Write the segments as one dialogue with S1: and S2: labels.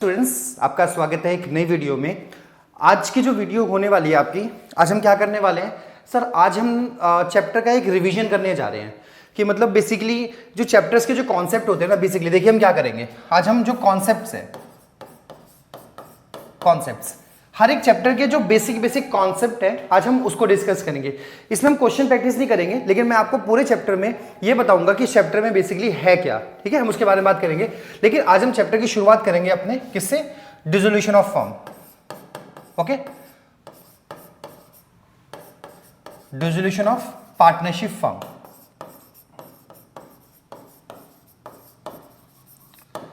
S1: Students, आपका स्वागत है एक नई वीडियो में। आज की जो वीडियो होने वाली है आपकी, आज हम क्या करने वाले हैं सर, आज हम चैप्टर का एक रिवीजन करने जा रहे हैं कि मतलब बेसिकली जो चैप्टर्स के जो कॉन्सेप्ट होते हैं ना, बेसिकली देखिए हम क्या करेंगे। आज हम जो कॉन्सेप्ट्स हैं, कॉन्सेप्ट्स हर एक चैप्टर के जो बेसिक कॉन्सेप्ट है आज हम उसको डिस्कस करेंगे। इसमें हम क्वेश्चन प्रैक्टिस नहीं करेंगे, लेकिन मैं आपको पूरे चैप्टर में ये बताऊंगा कि चैप्टर में बेसिकली है क्या, ठीक है। हम उसके बारे में बात करेंगे, लेकिन आज हम चैप्टर की शुरुआत करेंगे अपने किससे, dissolution of firm. Okay, dissolution of partnership firm.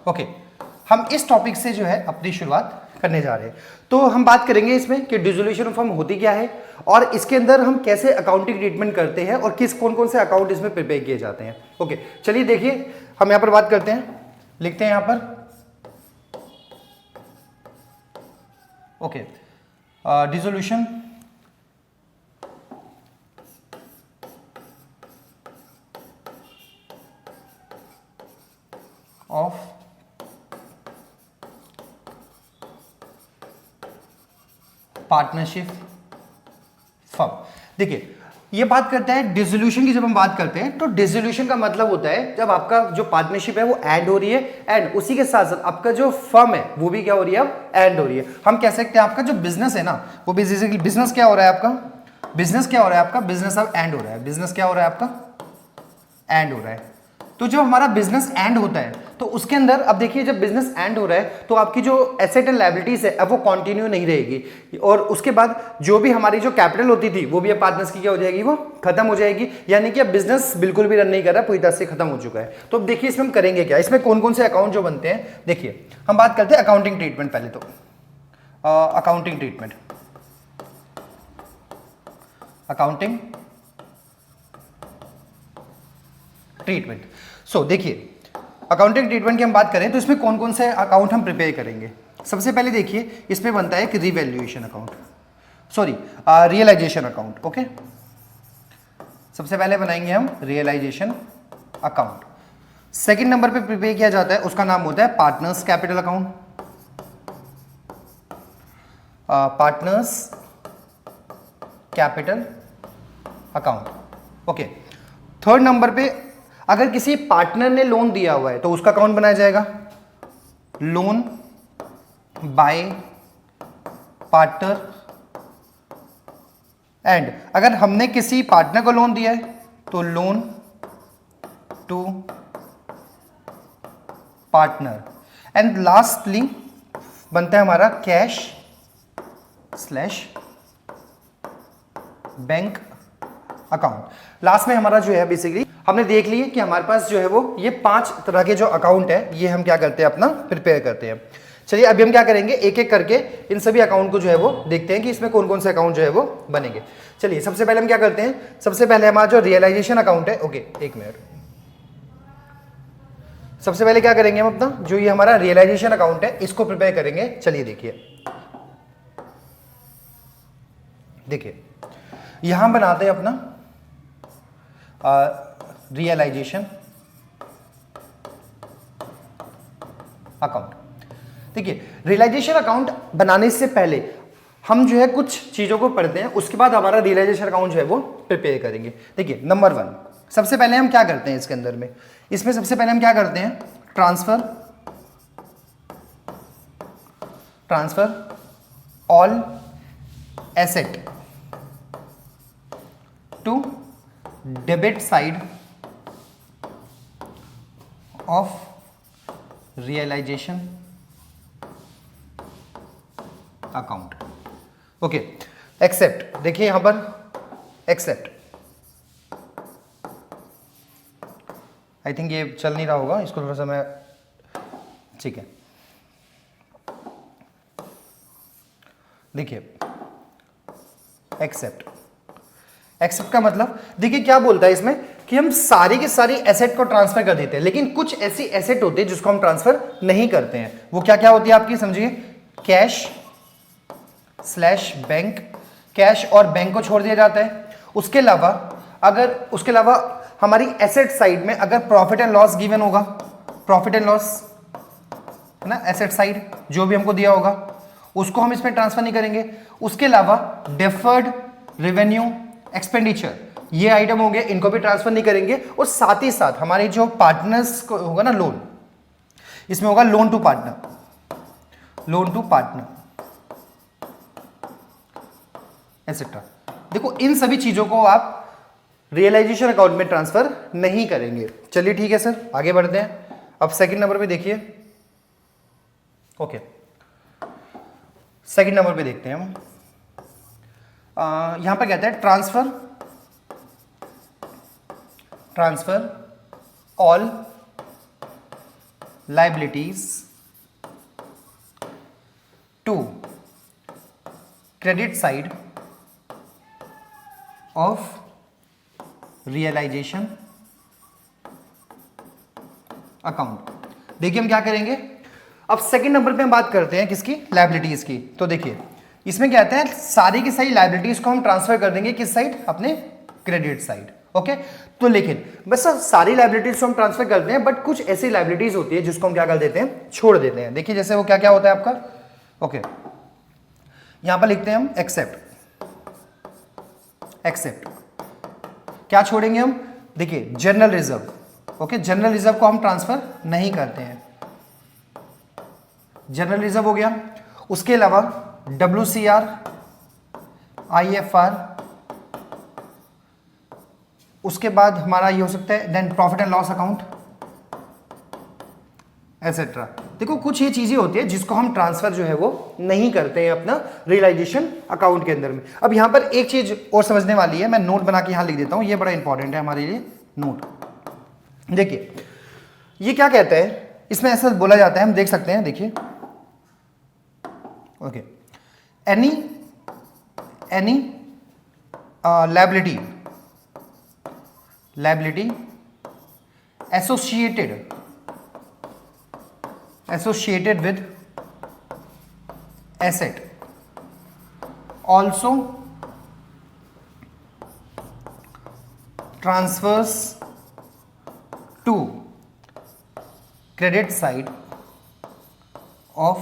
S1: Okay, हम इस टॉपिक से जो है अपनी शुरुआत करने जा रहे हैं। तो हम बात करेंगे इसमें कि डिसोल्यूशन ऑफ फर्म होती क्या है और इसके अंदर हम कैसे अकाउंटिंग ट्रीटमेंट करते हैं और कौन कौन से अकाउंट इसमें प्रिपेयर किए जाते हैं। ओके, चलिए देखिए हम यहां पर बात करते हैं, लिखते हैं यहां पर। Okay, dissolution of partnership firm. देखिए ये बात करता है डिसोल्यूशन की। जब हम बात करते हैं तो डिसोल्यूशन का मतलब होता है जब आपका जो पार्टनरशिप है वो एंड हो रही है, एंड उसी के साथ साथ आपका जो फर्म है वो भी क्या हो रही है, अब एंड हो रही है। हम कह सकते हैं आपका जो बिजनेस है ना, वो बेसिकली बिजनेस क्या हो रहा है आपका, बिजनेस क्या हो रहा है आपका, बिजनेस अब एंड हो रहा है। बिजनेस क्या हो रहा है आपका, एंड हो रहा है। तो जब हमारा बिजनेस एंड होता है तो उसके अंदर अब देखिए, जब बिजनेस एंड हो रहा है तो आपकी जो एसेट एंड लायबिलिटीज है अब वो कंटिन्यू नहीं रहेगी, और उसके बाद जो भी हमारी जो कैपिटल होती थी वो भी अब पार्टनर्स की क्या हो जाएगी, वो खत्म हो जाएगी। यानी कि अब बिजनेस बिल्कुल भी रन नहीं कर रहा, पूरी तरह से खत्म हो चुका है। तो अब देखिए इसमें हम करेंगे क्या, इसमें कौन कौन से अकाउंट जो बनते हैं। देखिए हम बात करते हैं अकाउंटिंग ट्रीटमेंट। पहले तो अकाउंटिंग ट्रीटमेंट, अकाउंटिंग ट्रीटमेंट। सो देखिए अकाउंटिंग ट्रीटमेंट की हम बात करें तो इसमें कौन कौन से अकाउंट हम प्रिपेयर करेंगे। सबसे पहले देखिए इसमें बनता है एक revaluation account, sorry realisation account. Okay, सबसे पहले बनाएंगे हम रियलाइजेशन अकाउंट। सेकंड नंबर पे प्रिपेयर किया जाता है, उसका नाम होता है partners capital account, partners capital account. Okay, third number पे अगर किसी पार्टनर ने लोन दिया हुआ है तो उसका अकाउंट बनाया जाएगा लोन बाय पार्टनर, एंड अगर हमने किसी पार्टनर को लोन दिया है तो loan to partner, and lastly बनता है हमारा cash slash bank account. Last में हमारा जो है बेसिकली हमने देख लिया कि हमारे पास जो है वो ये 5 तरह के जो अकाउंट है ये हम क्या करते हैं, अपना प्रिपेयर करते हैं। चलिए अभी हम क्या करेंगे, एक एक करके इन सभी अकाउंट को जो है वो देखते हैं कि इसमें कौन कौन से अकाउंट जो है वो बनेंगे। चलिए सबसे पहले हम क्या करते हैं, सबसे पहले हमारा जो रियलाइजेशन अकाउंट है, ओके एक मिनट, सबसे पहले क्या करेंगे हम अपना जो ये हमारा रियलाइजेशन अकाउंट है इसको प्रिपेयर करेंगे। चलिए देखिए यहां बनाते हैं अपना रियलाइजेशन अकाउंट। देखिए रियलाइजेशन अकाउंट बनाने से पहले हम जो है कुछ चीजों को पढ़ते हैं, उसके बाद हमारा रियलाइजेशन अकाउंट जो है वो प्रिपेयर करेंगे। देखिए नंबर 1, सबसे पहले हम क्या करते हैं इसके अंदर में, इसमें सबसे पहले हम क्या करते हैं, transfer all asset to debit side of realisation account. Okay, except, देखिए यहां पर एक्सेप्ट, आई थिंक ये चल नहीं रहा होगा, इसको थोड़ा सा मैं, ठीक है। देखिए एक्सेप्ट, एक्सेप्ट का मतलब देखिए क्या बोलता है इसमें कि हम सारी की सारी एसेट को ट्रांसफर कर देते हैं, लेकिन कुछ ऐसी एसेट होती है जिसको हम ट्रांसफर नहीं करते हैं। वो क्या क्या होती है आपकी, समझिए, कैश स्लैश बैंक, कैश और बैंक को छोड़ दिया जाता है। उसके अलावा हमारी एसेट साइड में अगर प्रॉफिट एंड लॉस गिवन होगा, प्रॉफिट एंड लॉस है ना, एसेट साइड जो भी हमको दिया होगा उसको हम इसमें ट्रांसफर नहीं करेंगे। उसके अलावा डेफर्ड रेवेन्यू एक्सपेंडिचर, ये आइटम हो गए, इनको भी ट्रांसफर नहीं करेंगे। और साथ ही साथ हमारे जो पार्टनर्स को होगा ना लोन, इसमें होगा loan to partner, loan to partner etcetera. देखो इन सभी चीजों को आप रियलाइजेशन अकाउंट में ट्रांसफर नहीं करेंगे। चलिए ठीक है सर, आगे बढ़ते हैं। अब सेकंड नंबर पे देखिए, ओके सेकंड नंबर पे देखते हैं हम। यहां पर कहता है transfer all liabilities to credit side of realisation account. देखिए हम क्या करेंगे, अब सेकंड नंबर पे हम बात करते हैं किसकी, लायबिलिटीज की। तो देखिए इसमें क्या कहते हैं, सारी की सारी लायबिलिटीज को हम ट्रांसफर कर देंगे किस साइड, अपने क्रेडिट साइड। ओके, तो लेकिन बस सारी लायबिलिटीज को हम ट्रांसफर करते हैं, बट कुछ ऐसी लायबिलिटीज होती है जिसको हम क्या कर देते हैं, छोड़ देते हैं। देखिए जैसे वो क्या क्या होता है आपका, ओके यहां पर लिखते हैं हम एक्सेप्ट। क्या छोड़ेंगे हम, देखिए general reserve, okay general reserve को हम ट्रांसफर नहीं करते हैं, जनरल रिजर्व हो गया। उसके अलावा WCR, IFR, उसके बाद हमारा ये हो सकता है then profit and loss account etcetera. देखो कुछ ये चीजें होती है जिसको हम ट्रांसफर जो है वो नहीं करते हैं अपना रियलाइजेशन अकाउंट के अंदर में। अब यहां पर एक चीज और समझने वाली है, मैं नोट बना के यहां लिख देता हूं, ये बड़ा इंपॉर्टेंट है हमारे लिए नोट। देखिए ये क्या कहता है, इसमें ऐसा बोला जाता है, हम देख सकते हैं, देखिए okay any liability associated with asset also transfers to credit side of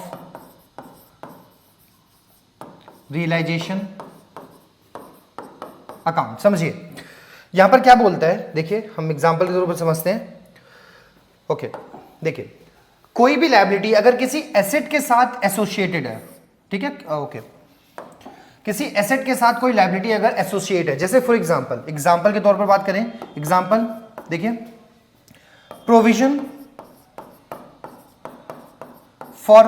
S1: realization account। समझिए यहां पर क्या बोलता है, देखिए हम एग्जांपल के तौर पर समझते हैं। ओके देखिए कोई भी लायबिलिटी अगर किसी एसेट के साथ एसोसिएटेड है, ठीक है, ओके किसी एसेट के साथ कोई लायबिलिटी अगर एसोसिएट है, जैसे फॉर एग्जांपल के तौर पर बात करें, एग्जांपल देखिए provision for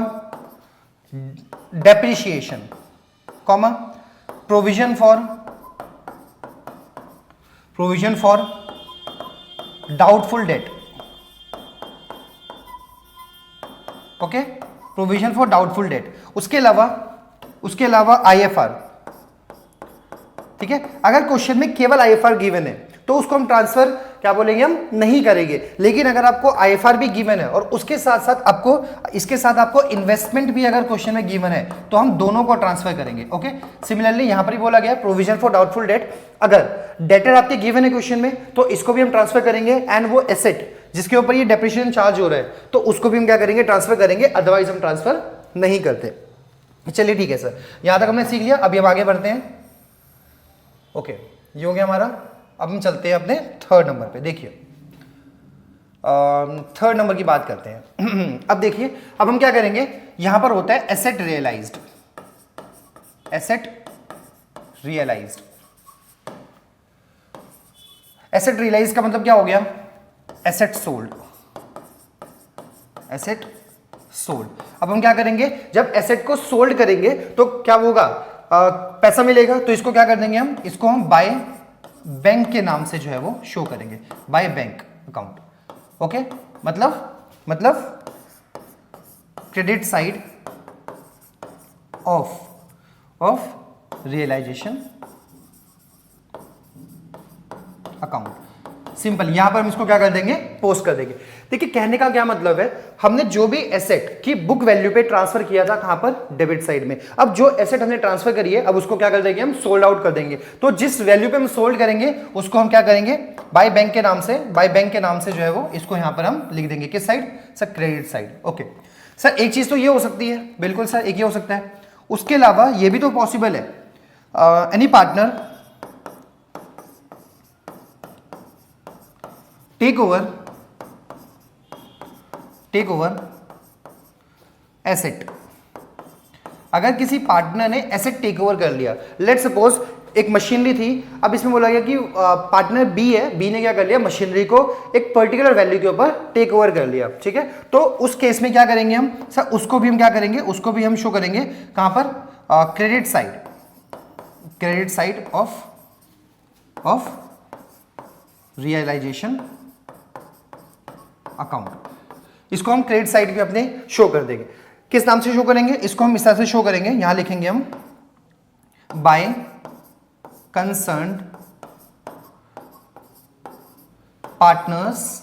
S1: depreciation comma provision for doubtful debt, okay provision for doubtful debt. उसके अलावा IFR, ठीक है, अगर क्वेश्चन में केवल IFR गिवन है तो उसको हम ट्रांसफर क्या बोलेंगे, हम नहीं करेंगे। लेकिन अगर आपको IFR भी गिवन है और उसके साथ साथ इसके साथ आपको इन्वेस्टमेंट भी अगर क्वेश्चन में गिवन है तो हम दोनों को ट्रांसफर करेंगे। ओके सिमिलरली यहां पर ही बोला गया प्रोविजन फॉर डाउटफुल डेट, अगर डेटर आपके गिवन है क्वेश्चन में तो इसको भी हम ट्रांसफर करेंगे, एंड वो एसेट जिसके ऊपर ये डेप्रिसिएशन चार्ज हो रहा है तो उसको भी हम क्या करेंगे, ट्रांसफर करेंगे, अदरवाइज हम ट्रांसफर नहीं करते। चलिए ठीक है सर, यहां तक हमने सीख लिया। अभी हम आगे बढ़ते हैं। ओके ये हो गया हमारा। अब हम चलते हैं अपने थर्ड नंबर पे। देखिए थर्ड नंबर की बात करते हैं। अब देखिए अब हम क्या करेंगे, यहां पर होता है एसेट रियलाइज्ड। एसेट रियलाइज का मतलब क्या हो गया, एसेट सोल्ड। अब हम क्या करेंगे, जब एसेट को सोल्ड करेंगे तो क्या होगा, पैसा मिलेगा, तो इसको क्या कर देंगे हम, इसको हम बाय बैंक के नाम से जो है वो शो करेंगे, बाय बैंक अकाउंट। ओके मतलब credit side of realisation account. Simple, यहां पर हम इसको क्या कर देंगे, पोस्ट कर देंगे। देखिए कहने का क्या मतलब है, हमने जो भी एसेट की बुक वैल्यू पे ट्रांसफर किया था, कहां पर, डेबिट साइड में। अब जो एसेट हमने ट्रांसफर करी है, अब उसको क्या कर देंगे, हम सोल्ड आउट कर देंगे। तो जिस वैल्यू पे हम सोल्ड करेंगे उसको हम क्या करेंगे, बाय बैंक के नाम से जो है वो इसको यहां पर हम लिख देंगे, किस side sir, credit side. Okay sir एक चीज तो ये हो सकती है, बिल्कुल सर एक ये हो सकता है, उसके अलावा ये भी तो पॉसिबल है, any partner take over asset. अगर किसी पार्टनर ने एसेट टेक ओवर कर लिया, लेट सपोज एक मशीनरी थी, अब इसमें बोला गया कि पार्टनर बी है, बी ने क्या कर लिया, मशीनरी को एक पर्टिकुलर वैल्यू के ऊपर टेक ओवर कर लिया, ठीक है। तो उस केस में क्या करेंगे हम सर, उसको भी हम क्या करेंगे, उसको भी हम शो करेंगे कहां पर, credit side of realisation account. इसको हम क्रेडिट साइड पे अपने शो कर देंगे। किस नाम से शो करेंगे, इसको हम इस तरह से शो करेंगे, यहां लिखेंगे हम by concerned partners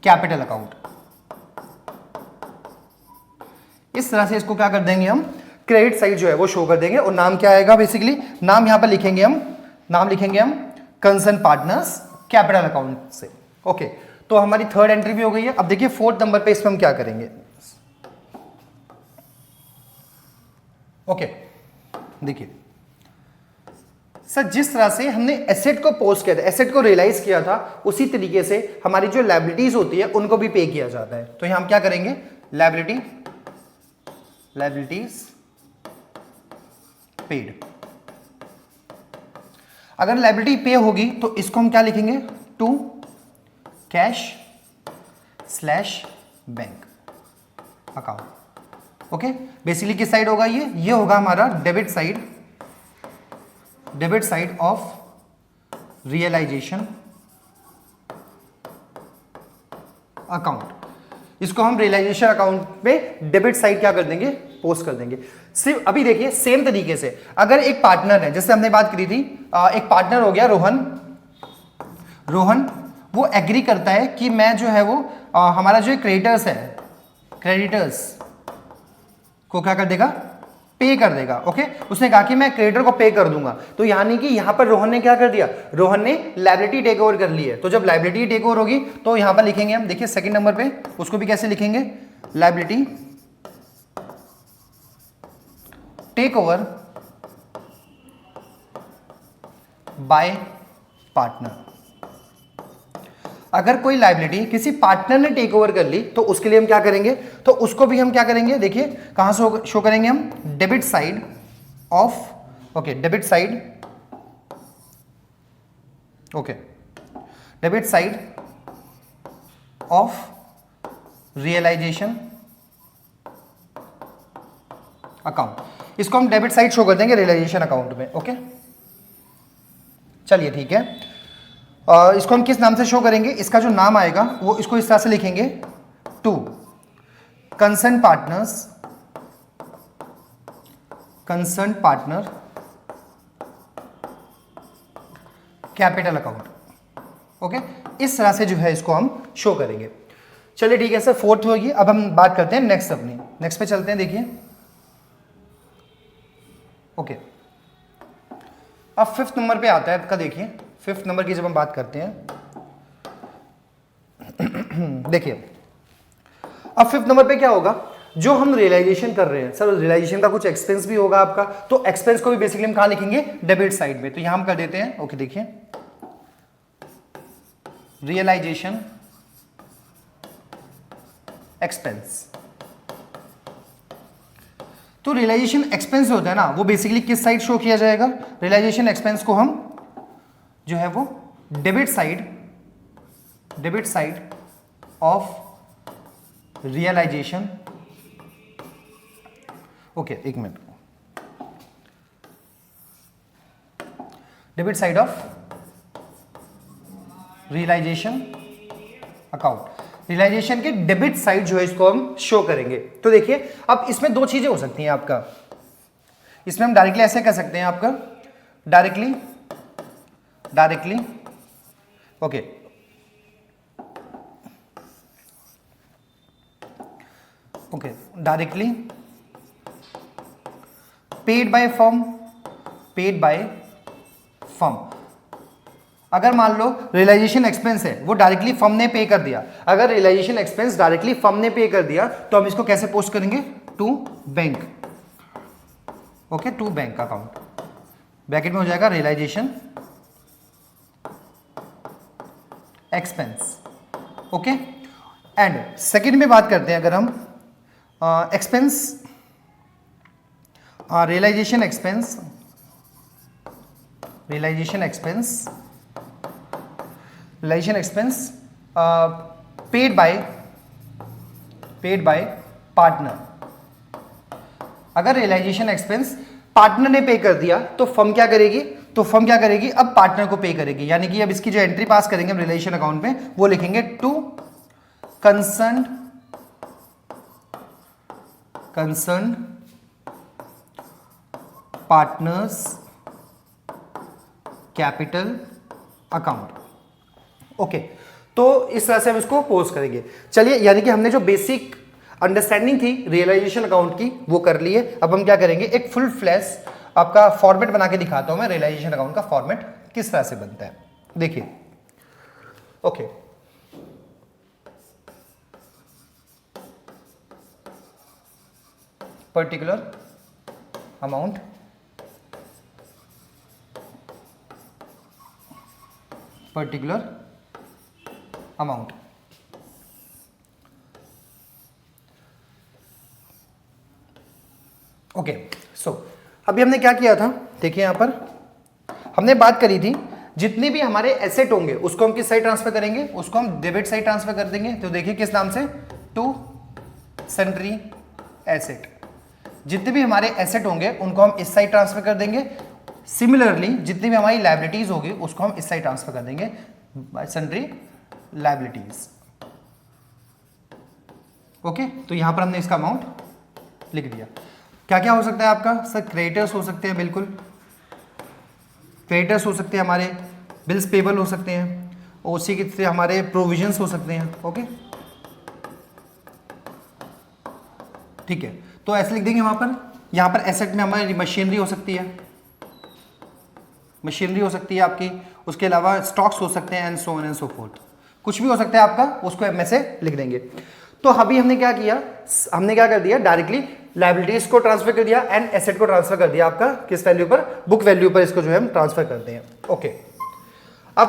S1: capital account. इस तरह से इसको क्या कर देंगे हम, क्रेडिट साइड जो है वो शो कर देंगे। और नाम क्या आएगा, बेसिकली नाम यहां पर लिखेंगे हम, नाम लिखेंगे हम कंसर्न पार्टनर्स कैपिटल अकाउंट से। ओके, तो हमारी थर्ड एंट्री भी हो गई है। अब देखिए फोर्थ नंबर पे इसमें हम क्या करेंगे। ओके, देखिए सर जिस तरह से हमने एसेट को पोस्ट किया था, एसेट को रियलाइज किया था, उसी तरीके से हमारी जो लायबिलिटीज होती है उनको भी पे किया जाता है। तो यहां हम क्या करेंगे, लायबिलिटीज पेड। अगर लायबिलिटी पे होगी तो इसको हम क्या लिखेंगे, to cash slash bank account. Okay, basically किस साइड होगा ये होगा हमारा debit side of realisation account. इसको हम रियलाइजेशन अकाउंट पे डेबिट साइड क्या कर देंगे, पोस्ट कर देंगे। सिर्फ अभी देखिए सेम तरीके से अगर एक पार्टनर है, जैसे हमने बात करी थी, एक पार्टनर हो गया रोहन, वो एग्री करता है कि मैं जो है वो हमारा जो क्रेडिटर्स को क्या कर देगा, पे कर देगा। ओके, उसने कहा कि मैं क्रेडिटर को पे कर दूंगा। तो यानी कि यहां पर रोहन ने क्या कर दिया, रोहन ने लायबिलिटी टेक ओवर कर ली है। तो जब लायबिलिटी टेक ओवर होगी तो यहां पर लिखेंगे हम, देखिए सेकंड नंबर पे उसको भी कैसे लिखेंगे, liability take over by partner. अगर कोई लायबिलिटी किसी पार्टनर ने टेक ओवर कर ली तो उसके लिए हम क्या करेंगे, तो उसको भी हम क्या करेंगे, देखिए कहां से शो करेंगे हम, debit side of, okay debit side of realisation account. इसको हम डेबिट साइड शो कर देंगे रियलाइजेशन अकाउंट में। ओके, चलिए ठीक है। इसको हम किस नाम से शो करेंगे, इसका जो नाम आएगा वो इसको इस तरह से लिखेंगे, to concern partner capital account. Okay, इस तरह से जो है इसको हम शो करेंगे। चलिए ठीक है सर, फोर्थ होगी। अब हम बात करते हैं नेक्स्ट, अपनी नेक्स्ट पे चलते हैं। देखिए ओके, अब फिफ्थ नंबर पे आता है आपका। देखिए फिफ्थ नंबर की जब हम बात करते हैं, देखिए अब फिफ्थ नंबर पे क्या होगा, जो हम रियलाइजेशन कर रहे हैं सर, रियलाइजेशन का कुछ एक्सपेंस भी होगा आपका, तो एक्सपेंस को भी बेसिकली हम कहां लिखेंगे, डेबिट साइड में। तो यहां हम कर देते हैं, ओके देखिए रियलाइजेशन एक्सपेंस। तो रियलाइजेशन एक्सपेंस होता है ना, वो बेसिकली किस साइड शो किया जाएगा, रियलाइजेशन एक्सपेंस को हम जो है वो debit side of realisation, okay एक minute, debit side of realisation account. Realisation के डेबिट साइड जो है इसको हम शो करेंगे। तो देखिए अब इसमें दो चीजें हो सकती हैं आपका, इसमें हम डायरेक्टली ऐसे कर सकते हैं आपका, directly okay, directly paid by firm. अगर मान लो रियलाइजेशन एक्सपेंस है वो डायरेक्टली फर्म ने पे कर दिया, अगर रियलाइजेशन एक्सपेंस डायरेक्टली फर्म ने पे कर दिया तो हम इसको कैसे पोस्ट करेंगे, to bank, okay, to bank account, bracket में हो जाएगा realisation expense, okay. And second में बात करते हैं अगर हम expense, realisation expense, realisation expense, realisation expense paid by partner. अगर रियलाइजेशन एक्सपेंस पार्टनर ने पे कर दिया तो फर्म क्या करेगी, तो फर्म क्या करेगी, अब पार्टनर को पे करेगी, यानी कि अब इसकी जो एंट्री पास करेंगे हम रिलेशन अकाउंट में वो लिखेंगे to concern partners capital account, okay. तो इस तरह से हम इसको पोस्ट करेंगे। चलिए, यानी कि हमने जो बेसिक अंडरस्टैंडिंग थी रियलाइजेशन अकाउंट की वो कर ली है। अब हम क्या करेंगे, एक फुल फ्लैश आपका फॉर्मेट बना के दिखाता हूं मैं, रियलाइजेशन अकाउंट का फॉर्मेट किस तरह से बनता है, देखिए, okay. Particular amount, particular amount, okay. So अभी हमने क्या किया था, देखिए यहां पर हमने बात करी थी जितने भी हमारे एसेट होंगे उसको हम किस साइड ट्रांसफर करेंगे, उसको हम डेबिट साइड ट्रांसफर कर देंगे। तो देखिए किस नाम से, टू सन्ड्री एसेट। जितने भी हमारे एसेट होंगे उनको हम इस साइड ट्रांसफर कर देंगे। सिमिलरली जितनी भी हमारी लायबिलिटीज होगी उसको हम इस साइड ट्रांसफर कर देंगे बाय सन्ड्री लायबिलिटीज, ओके। तो यहां पर हमने इसका अमाउंट लिख दिया। क्या क्या हो सकता है आपका, सर क्रेडिटर्स हो सकते हैं, बिल्कुल क्रेडिटर्स हो सकते हैं, हमारे बिल्स पेबल हो सकते हैं, उसी के से हमारे प्रोविजंस हो सकते हैं, ओके, ठीक है। तो ऐसे लिख देंगे वहां पर। यहां पर एसेट में हमारी मशीनरी हो सकती है, मशीनरी हो सकती है आपकी, उसके अलावा स्टॉक्स हो सकते हैं, and so on and so fourth, कुछ भी हो सकता है आपका, उसको एम में से लिख देंगे। तो अभी हमने क्या किया, हमने क्या कर दिया, डायरेक्टली लायबिलिटीज को ट्रांसफर कर दिया एंड एसेट को ट्रांसफर कर दिया आपका किस वैल्यू पर, बुक वैल्यू पर इसको जो है हम ट्रांसफर करते हैं, ओके। अब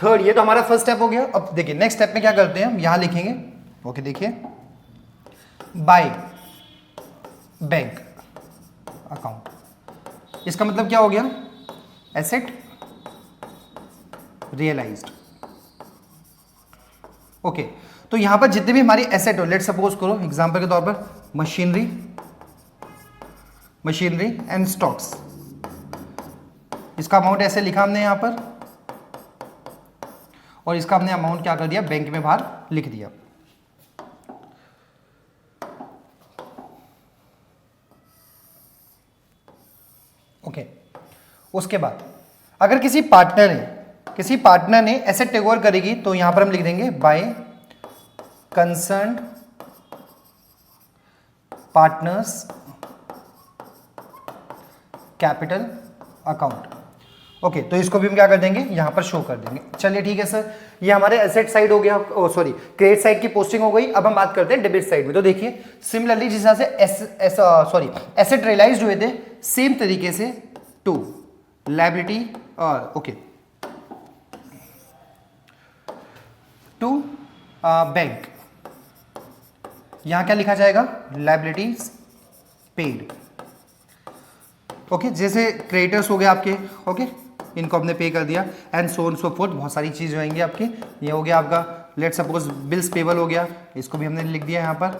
S1: थर्ड, ये तो हमारा फर्स्ट स्टेप हो गया। अब देखिए नेक्स्ट स्टेप में क्या करते हैं हम, यहां लिखेंगे, ओके, देखिए बाय बैंक अकाउंट। इसका मतलब क्या हो गया, एसेट रियलाइज्ड, ओके। तो यहां पर जितने भी हमारी एसेट हो, लेट सपोज करो एग्जांपल के तौर पर मशीनरी एंड स्टॉक्स, इसका अमाउंट ऐसे लिखा हमने यहां पर, और इसका हमने अमाउंट क्या कर दिया, बैंक में बाहर लिख दिया, ओके। उसके बाद अगर किसी पार्टनर ने एसेट टेक ओवर करेगी तो यहां पर हम लिख देंगे by concern partners capital account, okay. तो इसको भी हम क्या कर देंगे, यहां पर शो कर देंगे। चलिए ठीक है सर, ये हमारे एसेट साइड हो गया, सॉरी क्रेडिट साइड की पोस्टिंग हो गई। अब हम बात करते हैं डेबिट साइड में। तो देखिए सिमिलरली जिस तरह से एसेट रियलाइज्ड हुए थे, सेम तरीके से to liability, okay, to bank, यहां क्या लिखा जाएगा, लायबिलिटीज पेड, ओके। जैसे क्रेडिटर्स हो गए आपके, ओके, इनको हमने पे कर दिया, and so on so forth, बहुत सारी चीज होंगी आपकी। ये हो गया आपका, लेट सपोज बिल्स पेबल हो गया, इसको भी हमने लिख दिया यहाँ पर,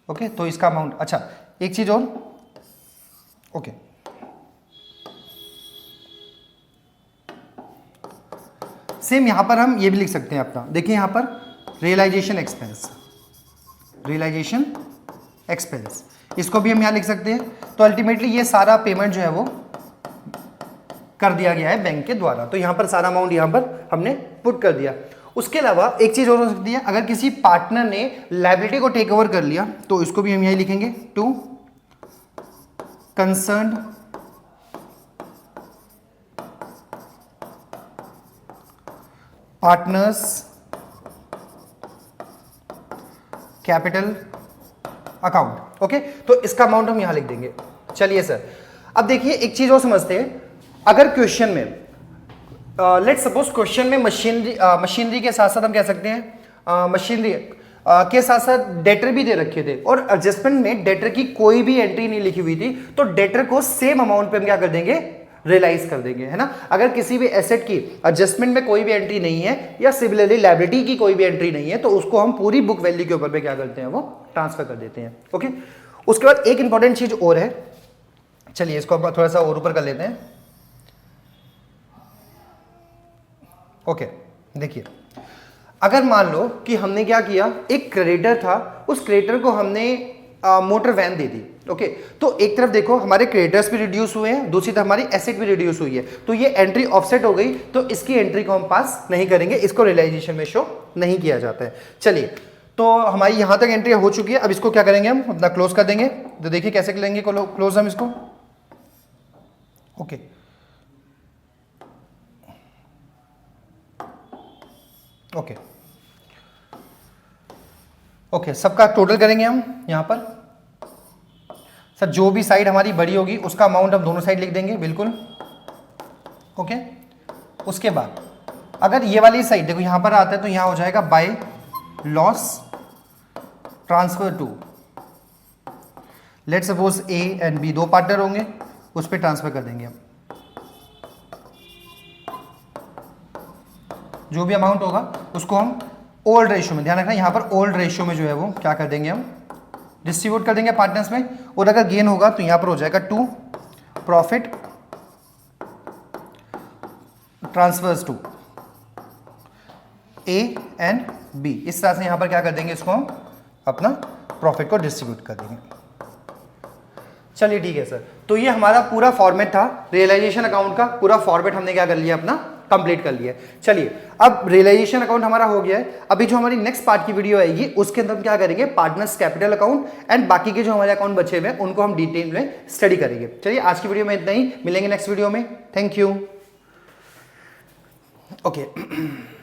S1: ओके। तो इसका अमाउंट, अच्छा एक चीज और, ओके, सेम यहां पर हम ये भी लिख सकते हैं अपना, देखिए यहां पर रियलाइजेशन एक्सपेंस, इसको भी हम यहां लिख सकते हैं। तो अल्टीमेटली ये सारा पेमेंट जो है वो कर दिया गया है बैंक के द्वारा। तो यहां पर सारा अमाउंट यहां पर हमने पुट कर दिया। उसके अलावा एक चीज और हो सकती है, अगर किसी पार्टनर ने लायबिलिटी को टेक ओवर कर लिया तो इसको भी हम यही लिखेंगे, to concerned partners capital account. Okay, तो इसका अमाउंट हम यहां लिख देंगे। चलिए सर, अब देखिए एक चीज और समझते हैं। अगर क्वेश्चन में लेट्स सपोज क्वेश्चन में मशीनरी के साथ साथ हम कह सकते हैं मशीनरी के साथ साथ डेटर भी दे रखे थे और एडजस्टमेंट में डेटर की कोई भी एंट्री नहीं लिखी हुई थी, तो डेटर को सेम अमाउंट पे हम क्या कर देंगे, रियलाइज कर देंगे, है ना। अगर किसी भी एसेट की एडजस्टमेंट में कोई भी एंट्री नहीं है या सिमिलरली लायबिलिटी की कोई भी एंट्री नहीं है, तो उसको हम पूरी बुक वैल्यू के ऊपर पे क्या करते हैं, वो ट्रांसफर कर देते हैं। ओके, उसके बाद एक इंपॉर्टेंट चीज और है, चलिए इसको हम थोड़ा सा और ऊपर कर लेते हैं। ओके, देखिए अगर मान लो कि हमने क्या किया, एक क्रेडिटर था, उस क्रेडिटर को हमने motor when they the. Okay, तो एक तरफ देखो हमारे क्रेडिटर्स भी रिड्यूस हुए हैं, दूसरी तरफ हमारी एसेट भी रिड्यूस हुई है, तो ये एंट्री ऑफसेट हो गई, तो इसकी एंट्री को हम पास नहीं करेंगे, इसको रियलाइजेशन में शो नहीं किया जाता है। चलिए, तो हमारी यहां तक एंट्री हो चुकी है, अब इसको क्या करेंगे, हम अपना क्लोज कर देंगे। तो देखिए कैसे करेंगे क्लोज हम इसको। ओके, ओके, ओके, सबका टोटल करेंगे हम यहां पर। सर जो भी साइड हमारी बड़ी होगी उसका अमाउंट हम दोनों साइड लिख देंगे, बिल्कुल। ओके, उसके बाद अगर ये वाली साइड देखो यहां पर आता है, तो यहां हो जाएगा by loss transfer to, let's suppose A and B दो पार्टनर होंगे, उस पर ट्रांसफर कर देंगे हम। जो भी अमाउंट होगा उसको हम ओल्ड रेशियो में, ध्यान रखना यहां पर ओल्ड रेशियो में जो है वो क्या कर देंगे, हम डिस्ट्रीब्यूट कर देंगे पार्टनर्स में। और अगर गेन होगा तो यहां पर हो जाएगा to profit transfers to A and B, इस तरह से यहां पर क्या कर देंगे, इसको हम अपना प्रॉफिट को डिस्ट्रीब्यूट कर देंगे। चलिए ठीक है सर, तो ये हमारा पूरा फॉर्मेट था, रियलाइजेशन अकाउंट का पूरा फॉर्मेट हमने क्या कर लिया, अपना कंप्लीट कर लिया। चलिए, अब रियलाइजेशन अकाउंट हमारा हो गया है। अभी जो हमारी नेक्स्ट पार्ट की वीडियो आएगी उसके अंदर हम क्या करेंगे, पार्टनर्स कैपिटल अकाउंट एंड बाकी के जो हमारे अकाउंट बचे हुए हैं उनको हम डिटेल में स्टडी करेंगे। चलिए, आज की वीडियो में इतना ही, मिलेंगे नेक्स्ट वीडियो में। Thank you. ओके।